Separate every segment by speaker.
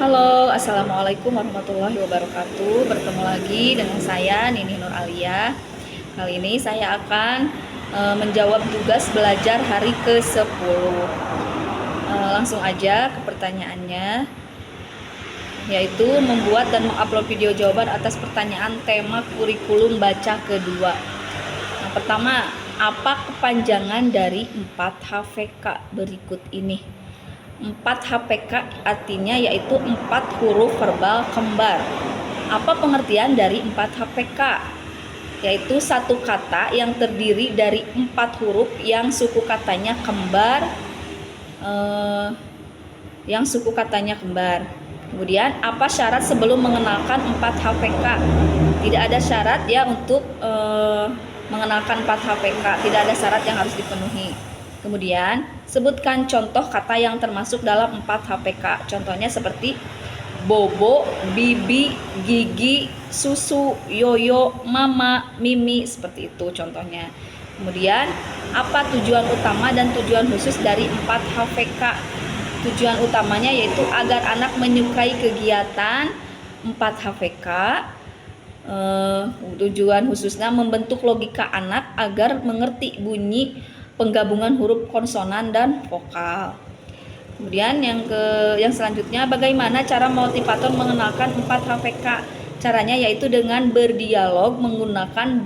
Speaker 1: Halo, Assalamualaikum warahmatullahi wabarakatuh. Bertemu lagi dengan saya Nini Nur Alia. Kali ini saya akan menjawab tugas belajar hari ke-10. Langsung aja ke pertanyaannya, yaitu membuat dan mengupload video jawaban atas pertanyaan tema kurikulum baca kedua. Nah, pertama, apa kepanjangan dari 4 HVK berikut ini? 4 HPK artinya yaitu 4 huruf verbal kembar. Apa pengertian dari 4 HPK? Yaitu satu kata yang terdiri dari 4 huruf yang suku katanya kembar. Kemudian apa syarat sebelum mengenalkan 4 HPK? Tidak ada syarat ya untuk mengenalkan 4 HPK. Tidak ada syarat yang harus dipenuhi. Kemudian, sebutkan contoh kata yang termasuk dalam 4 HPK. Contohnya seperti bobo, bibi, gigi, susu, yoyo, mama, mimi, seperti itu contohnya. Kemudian, apa tujuan utama dan tujuan khusus dari 4 HPK? Tujuan utamanya yaitu agar anak menyukai kegiatan 4 HPK. Tujuan khususnya membentuk logika anak agar mengerti bunyi penggabungan huruf konsonan dan vokal. Kemudian yang selanjutnya, bagaimana cara motivator mengenalkan 4 HPK? Caranya yaitu dengan berdialog menggunakan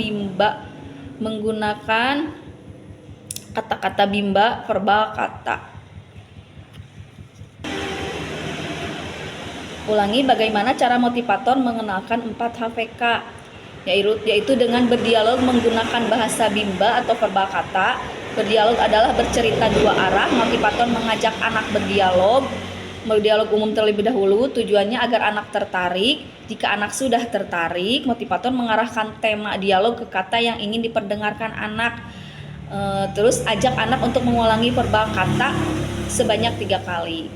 Speaker 1: kata-kata bimba, verbal kata. Ulangi, bagaimana cara motivator mengenalkan 4 HPK? Yaitu dengan berdialog menggunakan bahasa bimba atau verbal kata. Berdialog adalah bercerita dua arah. Motivator mengajak anak berdialog umum terlebih dahulu. Tujuannya agar anak tertarik. Jika anak sudah tertarik, motivator mengarahkan tema dialog ke kata yang ingin diperdengarkan anak. Terus ajak anak untuk mengulangi verbal kata sebanyak 3 kali.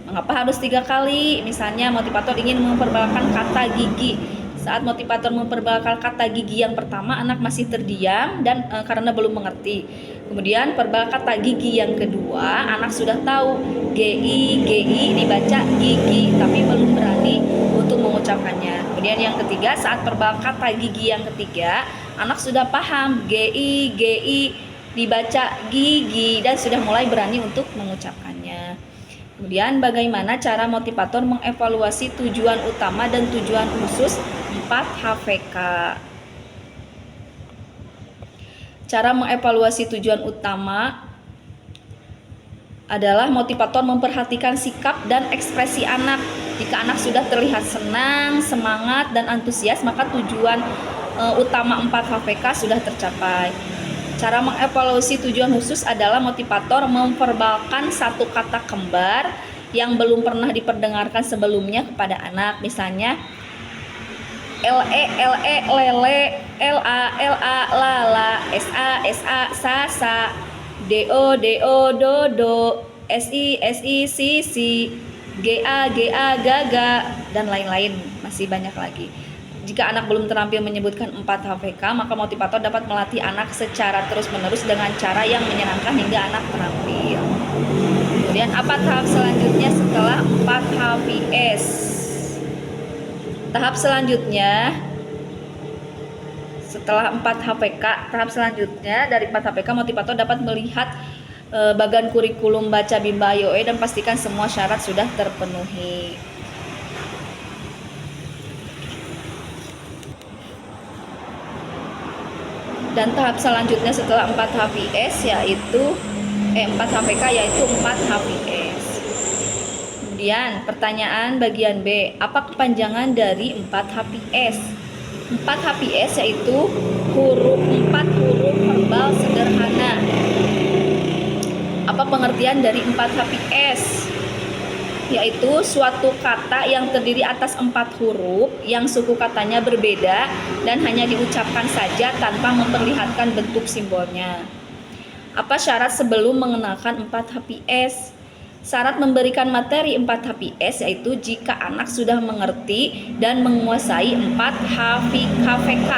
Speaker 1: Mengapa harus 3 kali? Misalnya motivator ingin memperbalkan kata gigi. Saat motivator memperbalkan kata gigi yang pertama, anak masih terdiam dan karena belum mengerti. Kemudian verbal kata gigi yang kedua, anak sudah tahu GI dibaca gigi, tapi belum berani untuk mengucapkannya. Kemudian yang ketiga, saat verbal kata gigi yang ketiga, anak sudah paham GI dibaca gigi dan sudah mulai berani untuk mengucapkannya. Kemudian bagaimana cara motivator mengevaluasi tujuan utama dan tujuan khusus 4 HVK? Cara mengevaluasi tujuan utama adalah motivator memperhatikan sikap dan ekspresi anak. Jika anak sudah terlihat senang, semangat, dan antusias, maka tujuan utama 4 HVK sudah tercapai. Cara mengevaluasi tujuan khusus adalah motivator memverbalkan satu kata kembar yang belum pernah diperdengarkan sebelumnya kepada anak. Misalnya LE lele, LA lala, SA sasa, DO dodo, SI sisi, GA gaga, dan lain-lain. Masih banyak lagi. Jika anak belum terampil menyebutkan 4 HVK, maka motivator dapat melatih anak secara terus-menerus dengan cara yang menyenangkan hingga anak terampil. Kemudian apa tahap selanjutnya setelah 4 HVS? Tahap selanjutnya setelah 4 HPK, tahap selanjutnya dari 4 HPK, motivator dapat melihat bagan kurikulum baca bimba IOE dan pastikan semua syarat sudah terpenuhi. Dan tahap selanjutnya setelah 4 HVS yaitu 4 HPK yaitu 4 HVS. Kemudian pertanyaan bagian B, apa kepanjangan dari 4 HVS? 4 HVS yaitu 4 huruf verbal sederhana. Apa pengertian dari 4 HVS? Yaitu suatu kata yang terdiri atas 4 huruf yang suku katanya berbeda dan hanya diucapkan saja tanpa memperlihatkan bentuk simbolnya. Apa syarat sebelum mengenalkan 4 HVS? Syarat memberikan materi 4 HVS yaitu jika anak sudah mengerti dan menguasai 4 HVK.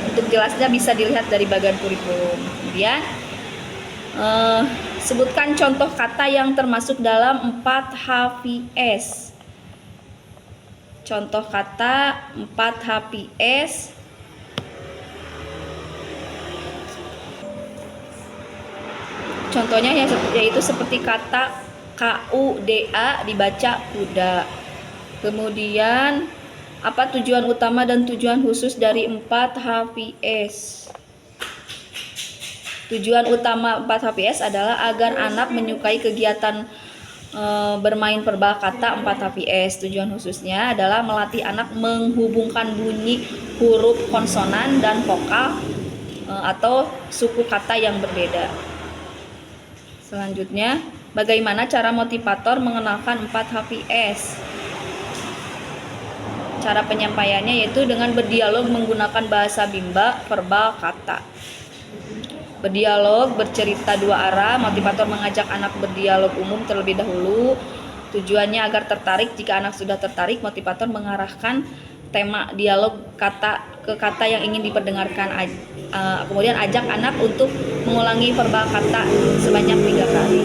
Speaker 1: Untuk jelasnya bisa dilihat dari bagian kurikulum. Kemudian Sebutkan contoh kata yang termasuk dalam 4 HVS. Contoh kata 4 HVS. Contohnya yaitu seperti kata KUDA dibaca kuda. Kemudian apa tujuan utama dan tujuan khusus dari 4 HVS? Tujuan utama 4 HVS adalah agar anak menyukai kegiatan bermain perbakata 4 HVS. Tujuan khususnya adalah melatih anak menghubungkan bunyi huruf konsonan dan vokal atau suku kata yang berbeda. Selanjutnya, bagaimana cara motivator mengenalkan 4 HVS? Cara penyampaiannya yaitu dengan berdialog menggunakan bahasa bimba, verbal, kata. Berdialog, bercerita dua arah, motivator mengajak anak berdialog umum terlebih dahulu. Tujuannya agar tertarik. Jika anak sudah tertarik, motivator mengarahkan tema dialog ke kata yang ingin diperdengarkan. Kemudian ajak anak untuk mengulangi verbal kata sebanyak 3 kali.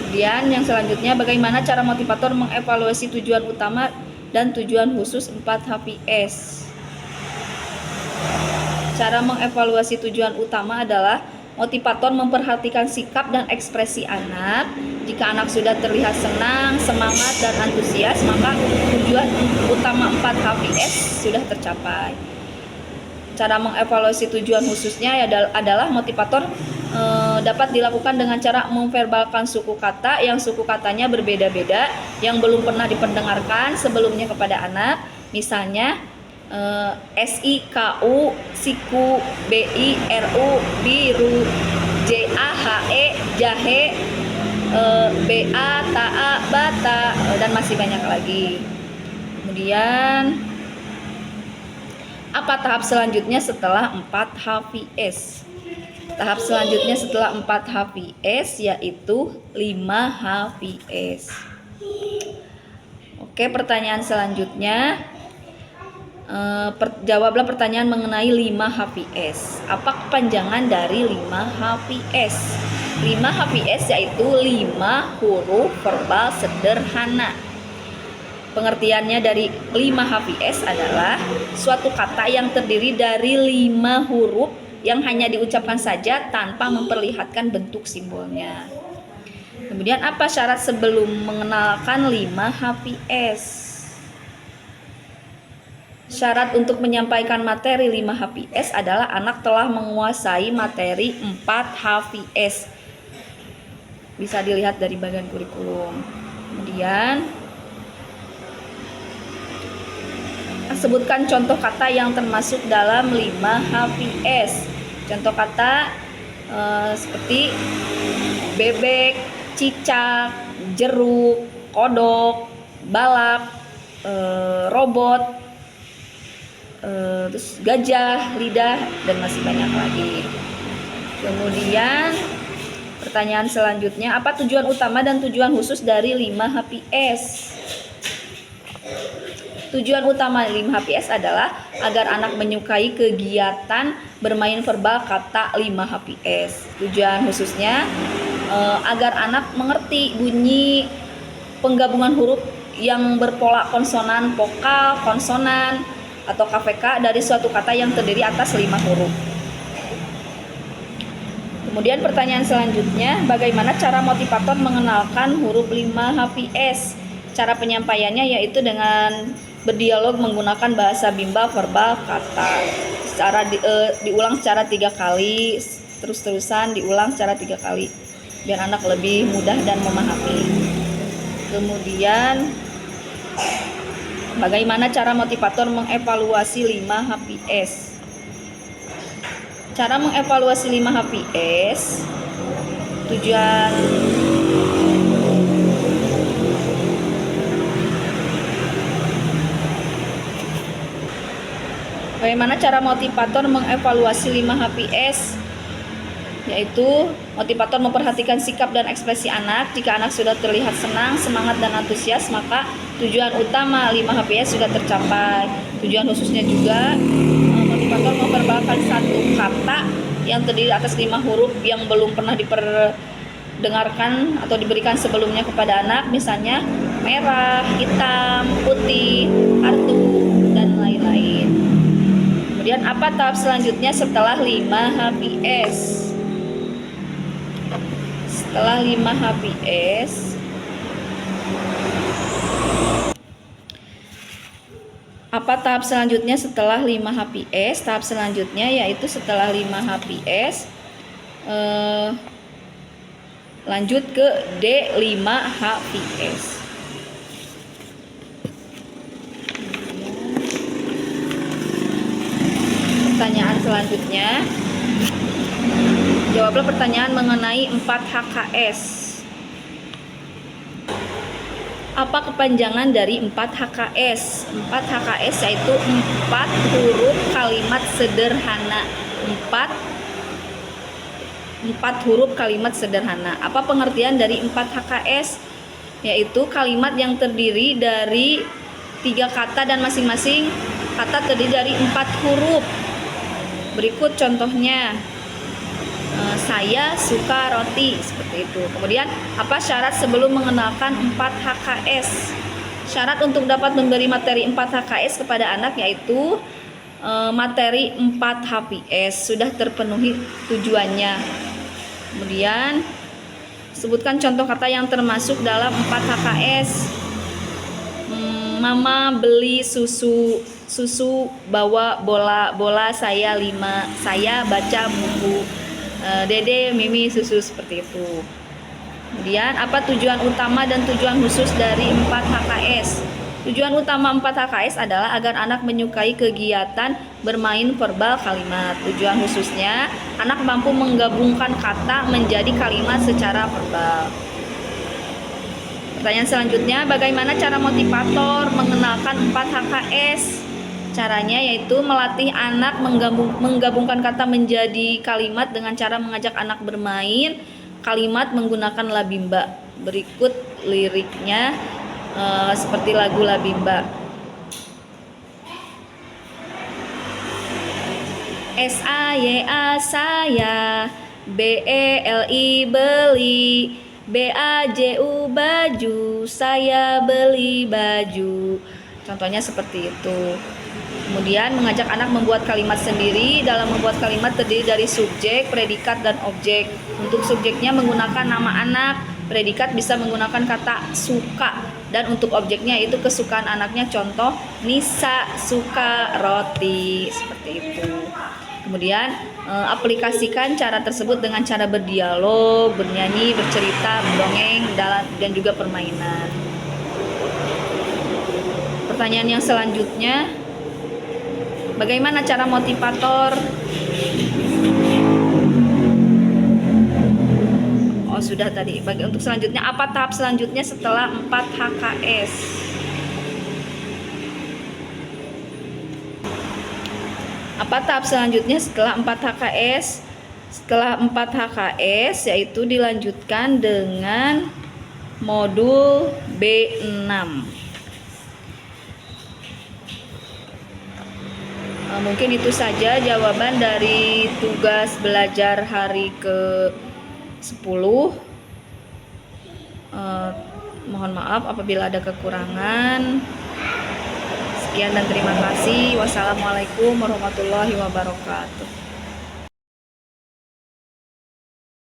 Speaker 1: Kemudian yang selanjutnya, bagaimana cara motivator mengevaluasi tujuan utama dan tujuan khusus 4 HVS? Cara mengevaluasi tujuan utama adalah motivator memperhatikan sikap dan ekspresi anak. Jika anak sudah terlihat senang, semangat, dan antusias, maka tujuan utama 4 HVS sudah tercapai. Cara mengevaluasi tujuan khususnya adalah motivator dapat dilakukan dengan cara memverbalkan suku kata yang suku katanya berbeda-beda, yang belum pernah diperdengarkan sebelumnya kepada anak. Misalnya SIKU, siku, BI, RU, biru, JAHE, jahe, BA, TAA, bata, dan masih banyak lagi. Kemudian apa tahap selanjutnya setelah 4 HVS? Tahap selanjutnya setelah 4 HVS yaitu 5 HVS. Oke, pertanyaan selanjutnya. Jawablah pertanyaan mengenai 5 HVS. Apa kepanjangan dari 5 HVS? 5 HVS yaitu 5 huruf verbal sederhana. Pengertiannya dari 5 HVS adalah suatu kata yang terdiri dari 5 huruf yang hanya diucapkan saja tanpa memperlihatkan bentuk simbolnya. Kemudian apa syarat sebelum mengenalkan 5 HVS? Syarat untuk menyampaikan materi 5 HVS adalah anak telah menguasai materi 4 HVS. Bisa dilihat dari bagian kurikulum. Kemudian sebutkan contoh kata yang termasuk dalam 5 HVS. Contoh kata seperti bebek, cicak, jeruk, kodok, balap, robot, terus gajah, lidah, dan masih banyak lagi. Kemudian pertanyaan selanjutnya, apa tujuan utama dan tujuan khusus dari 5 HVS? Tujuan utama 5 HVS adalah agar anak menyukai kegiatan bermain verbal kata 5 HVS. Tujuan khususnya agar anak mengerti bunyi penggabungan huruf yang berpola konsonan, vokal, konsonan, atau KVK dari suatu kata yang terdiri atas 5 huruf. Kemudian pertanyaan selanjutnya, bagaimana cara motivator mengenalkan huruf 5 HVS? Cara penyampaiannya yaitu dengan berdialog menggunakan bahasa bimba, verbal, kata. Diulang secara 3 kali, terus-terusan diulang secara 3 kali, biar anak lebih mudah dan memahami. Kemudian bagaimana cara motivator mengevaluasi 5 HVS? Cara mengevaluasi 5 HVS, tujuan bagaimana cara motivator mengevaluasi 5 HVS? Yaitu motivator memperhatikan sikap dan ekspresi anak. Jika anak sudah terlihat senang, semangat, dan antusias, maka tujuan utama 5 HVS sudah tercapai. Tujuan khususnya juga motivator memperbaiki satu kata yang terdiri atas 5 huruf yang belum pernah diperdengarkan atau diberikan sebelumnya kepada anak, misalnya merah, hitam, putih, kartu, dan lain-lain. Kemudian apa tahap selanjutnya setelah 5 HPS? Setelah 5 HPS, apa tahap selanjutnya setelah 5 HPS? Tahap selanjutnya yaitu setelah 5 HPS lanjut ke D5 HPS. Pertanyaan selanjutnya, jawablah pertanyaan mengenai 4 HKS. Apa kepanjangan dari 4 HKS? 4 HKS yaitu 4 huruf kalimat sederhana. 4 huruf kalimat sederhana. Apa pengertian dari 4 HKS? Yaitu kalimat yang terdiri dari 3 kata dan masing-masing kata terdiri dari 4 huruf. Berikut contohnya. Saya suka roti, seperti itu. Kemudian apa syarat sebelum mengenalkan 4 HKS? Syarat untuk dapat memberi materi 4 HKS kepada anak yaitu materi 4 HPS sudah terpenuhi tujuannya. Kemudian sebutkan contoh kata yang termasuk dalam 4 HKS. Mama beli susu, bawa bola saya 5, saya baca buku, Dede Mimi susu, seperti itu. Kemudian apa tujuan utama dan tujuan khusus dari 4 HKS? Tujuan utama 4 HKS adalah agar anak menyukai kegiatan bermain verbal kalimat. Tujuan khususnya anak mampu menggabungkan kata menjadi kalimat secara verbal. Pertanyaan selanjutnya, bagaimana cara motivator mengenalkan 4 HKS? Caranya yaitu melatih anak menggabungkan kata menjadi kalimat dengan cara mengajak anak bermain kalimat menggunakan labimba. Berikut liriknya seperti lagu labimba. SAYA saya, BELI beli, BAJU baju, saya beli baju. Contohnya seperti itu. Kemudian mengajak anak membuat kalimat sendiri. Dalam membuat kalimat terdiri dari subjek, predikat, dan objek. Untuk subjeknya menggunakan nama anak, predikat bisa menggunakan kata suka, dan untuk objeknya itu kesukaan anaknya. Contoh, Nisa suka roti, seperti itu. Kemudian aplikasikan cara tersebut dengan cara berdialog, bernyanyi, bercerita, berdongeng, dan juga permainan. Pertanyaan yang selanjutnya, bagaimana cara motivator? Oh, sudah tadi. Untuk selanjutnya, apa tahap selanjutnya setelah 4 HKS? Apa tahap selanjutnya setelah 4 HKS? Setelah 4 HKS yaitu dilanjutkan dengan modul B6. Mungkin itu saja jawaban dari tugas belajar hari ke-10. Mohon maaf apabila ada kekurangan. Sekian dan terima kasih. Wassalamualaikum warahmatullahi wabarakatuh.